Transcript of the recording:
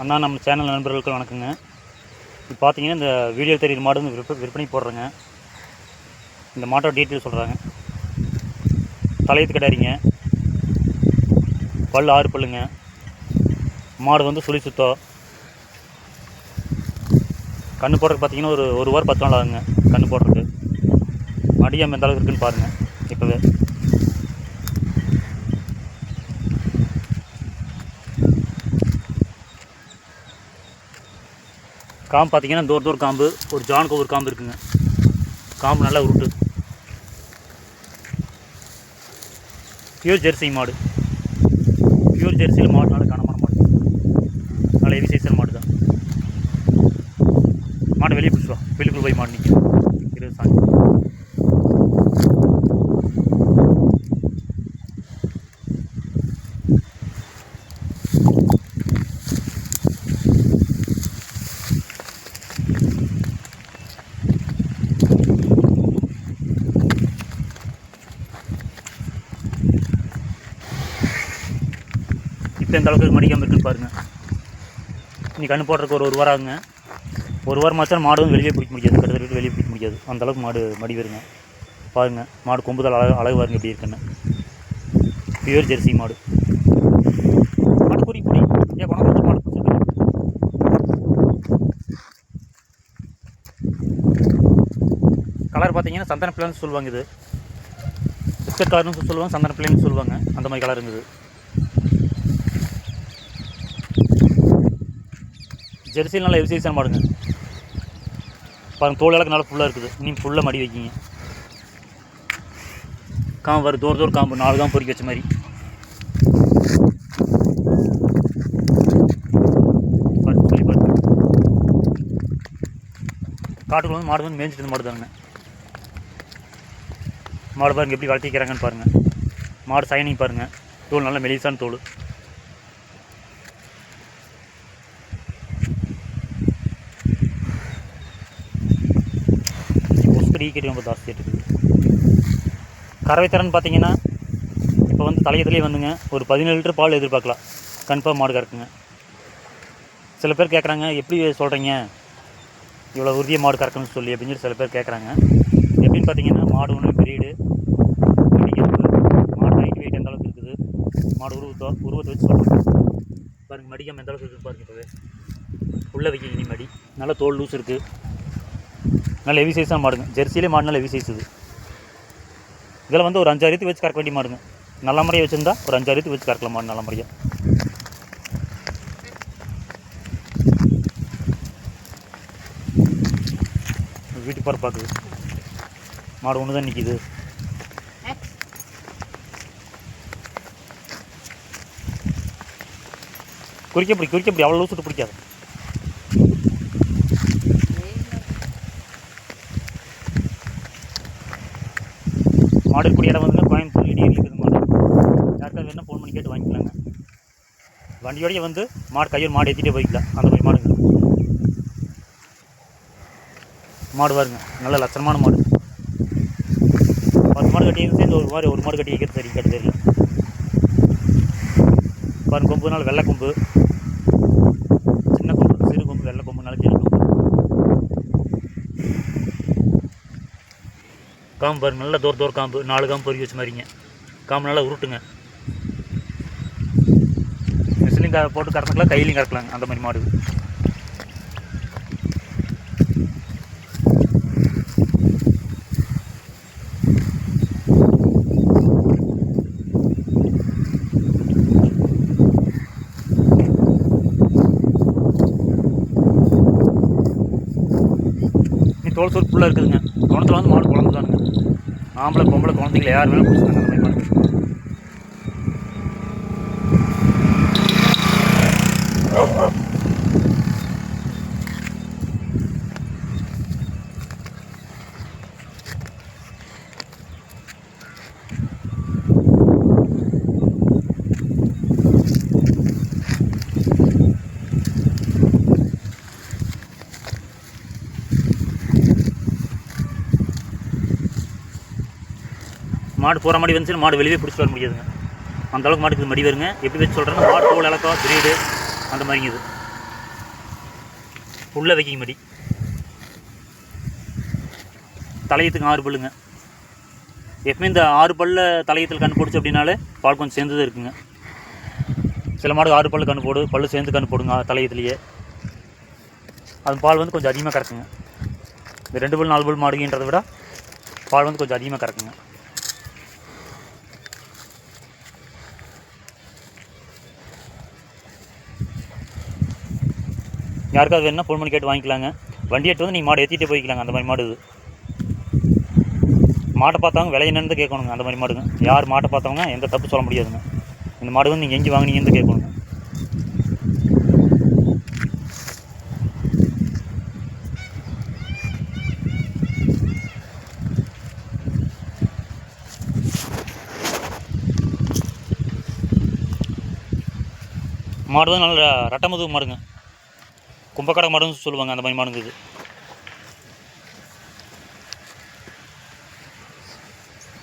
அண்ணா நம்ம சேனல் நண்பர்களுக்கு வணக்கங்க. இப்போ பார்த்தீங்கன்னா இந்த வீடியோ தெரியுற மாடு வந்து விற்பனை போடுறேங்க. இந்த மாட்டோட டீட்டெயில் சொல்கிறாங்க. தலையத்து கிடாரிங்க, பல் 6 பல்லுங்க. மாடு வந்து சுழி சுத்தம். கன்று போடுறதுக்கு பார்த்தீங்கன்னா ஒரு வாரம் 10 நாள் ஆகுங்க கன்று போடுறதுக்கு. மடியம் எந்த அளவுக்கு இருக்குன்னு பாருங்கள். இப்போவே காம்பு பார்த்தீங்கன்னா தூர காம்பு, ஒரு ஜானுக்கு ஒரு காம்பு இருக்குங்க. காம்பு நல்லா உருட்டு. பியூர் ஜெர்சி மாடு. பியூர் ஜெர்சியில் மாடு நல்ல கனமான மாடு, நல்ல ஹெவி சைஸான மாடு தான். மாடு வெளியே பிடிச்சிடும், வெளிக்குள்ளே போய் மாடு நிற்கும். 20 சாமி. இப்போ எந்த அளவுக்கு மடிக்காமல் இருக்குன்னு பாருங்கள். நீ கன்று போடுறதுக்கு ஒரு வாரம் ஆகுங்க. ஒரு வாரம் மாதம் மாடு வந்து வெளியே பிடிக்க முடியாது, கருத்து வெளியே பிடிக்க முடியாது. அந்தளவுக்கு மாடு மடி வருங்க. பாருங்கள் மாடு கொம்புதல் அழகு பாருங்க எப்படி இருக்குன்னு. பியூர் ஜெர்சி மாடு. மாடு குறி ஏன் குணம் மாடு பிடிச்சிருக்கு. கலர் பார்த்தீங்கன்னா சந்தன பிள்ளைன்னு சொல்லுவாங்க. இது பிஸ்கட் கலர்னு சொல்லுவாங்க, சந்தன பிள்ளைன்னு சொல்லுவாங்க. அந்த மாதிரி கலர் இருக்குது. ஜெர்சியில் நல்லா எவிசைஸான மாடுங்க. பாருங்கள் தோல் இலக்கு நல்லா ஃபுல்லாக இருக்குது. இன்னும் ஃபுல்லாக மடி வைக்கிங்க. காம்பு வரும் தூர காம்பு, 4 காம்பு பொறுக்கி வச்ச மாதிரி. சொல்லி பாருங்க. காட்டுக்குள்ள வந்து மாடு வந்து மேய்ஞ்சிட்டு மாடு தாங்க. மாடு பாருங்கள் எப்படி வளர்த்திக்கிறாங்கன்னு பாருங்கள். மாடு சைனிங் பாருங்கள். தோல் நல்லா மெலிசான தோல். ஈக்கடி ரொம்ப ஜாஸ்தியாக இருக்குது. கறவை திறன் பார்த்தீங்கன்னா இப்போ வந்து தலையத்துலேயே வந்துங்க ஒரு 17 லிட்டர் பால் எதிர்பார்க்கலாம். கன்ஃபார்ம் மாடு கறக்குங்க. சில பேர் கேட்குறாங்க எப்படி சொல்கிறீங்க இவ்வளோ உறுதியாக மாடு கறக்கணும்னு சொல்லி அப்படின்னு சொல்லி சில பேர் கேட்குறாங்க. எப்படின்னு பார்த்தீங்கன்னா மாடு ஒன்று பிரீடு, மாடு ஹைட் வெயிட் எந்த அளவுக்கு இருக்குது, மாடு உருவத்தை வச்சு சொல்கிறேன். பாருங்கள் மடிக்காமல் எந்த அளவுக்கு இருக்குது பாருங்கள். இப்போவே உள்ளே வைக்கிங்க. நீ மடி நல்லா தோல் லூஸ் இருக்குது. நல்ல ஹெவி சைஸாக மாடுங்க. ஜெர்சியிலே மாடு நல்ல ஹெவி சைஸ் இது. இதில் வந்து ஒரு 5-6 வச்சு கறக்க வேண்டிய மாடுங்க. நல்ல முறையாக வச்சுருந்தா ஒரு 5-6 வச்சு கறக்கலாம் மாடு நல்ல முறையாக. வீட்டுக்கு போகிற பார்க்குது மாடு ஒன்று தான் நிற்கிது. குறிக்கப்படி அவ்வளோ லூசுட்டு பிடிக்காது. மாடு இருக்கக்கூடிய இடம் வந்து கோயம்புத்தூர் இடியில் இருக்குது. மாடு யாருக்காவது வேணால் ஃபோன் பண்ணி கேட்டு வாங்கிக்கலாங்க. வண்டியோடைய வந்து மாடு கையூர் மாடு ஏற்றிட்டே போய்க்கலாம். அந்த மாதிரி மாடுங்க. மாடு பாருங்க நல்ல லட்சணமான மாடு. 10 மாடு கட்டி சேர்ந்து ஒரு மாடு கட்டி வைக்கிறது சரி கட்டு தெரியல. பாருங்க கொம்புனால வெள்ளை கொம்பு, சின்ன கொம்பு, சிறு கொம்பு, வெள்ளை கொம்பு, நல்ல சிறு கொம்பு. காம்பு பாருங்க நல்லா தூர காம்பு, 4 காம்பு பொறுக்கி வச்ச மாதிரிங்க. காம்பு நல்லா உருட்டுங்க. மிஷிலையும் போட்டு கறந்துக்கலாம், கையிலையும் கறக்கலாங்க. அந்த மாதிரி மாடு. தோல் சோறு ஃபுல்லாக இருக்குதுங்க. குளத்தில் வந்து மாடு குழம்பு தானுங்க. ஆம்பளை பொம்பளை குழந்தைங்கள யார் வேணாலும் பிடிச்சிட்டாங்க அந்த மாதிரி மாடு. மாடு போகிற மாதிரி வந்துச்சுன்னா மாடு வெளியே பிடிச்சிட்டு வர முடியாதுங்க. அந்தளவுக்கு மாட்டுக்கு மடி வருங்க. எப்படி வச்சு சொல்கிறேன்னா மாடு தோல் இலக்கம் பிரீடு அந்த மாதிரிங்க. இது உள்ள வைக்கிங்க மடி. தலையத்துக்கு 6 பல்லுங்க. எப்பவுமே இந்த 6 பல்ல தலையத்தில் கண் போடுச்சு அப்படின்னாலே பால் கொஞ்சம் சேர்ந்து இருக்குங்க. சில மாடு 6 பல்லு கண் போடு, பல்லு சேர்ந்து கண் போடுங்க தலையத்துலேயே. அது பால் வந்து கொஞ்சம் அதிகமாக கறக்குங்க. இந்த 2 பல் 4 பல் மாடுங்கன்றதை விட பால் வந்து கொஞ்சம் அதிகமாக கறக்குங்க. யாருக்காவது வேணுன்னா ஃபோன் பண்ணி கேட்டு வாங்கிக்கலாங்க. வண்டி எடுத்து வந்து நீங்கள் மாடு ஏற்றிட்டே போய்க்கலாங்க. அந்த மாதிரி மாடு இது. மாட்டை பார்த்தவங்க விலை என்னன்னு கேட்கணுங்க. அந்த மாதிரி மாடுங்க யார் மாட்டை பார்த்தவங்க எந்த தப்பு சொல்ல முடியாதுங்க. இந்த மாடு வந்து நீங்கள் எங்கே வாங்கினீங்கன்னு கேட்கணுங்க. மாடு வந்து நல்ல ரட்டமுதுகு மாடுங்க. கும்பக்கடை மாடுன்னு சொல்லுவாங்க. அந்த மாதிரி மாடுங்க இது.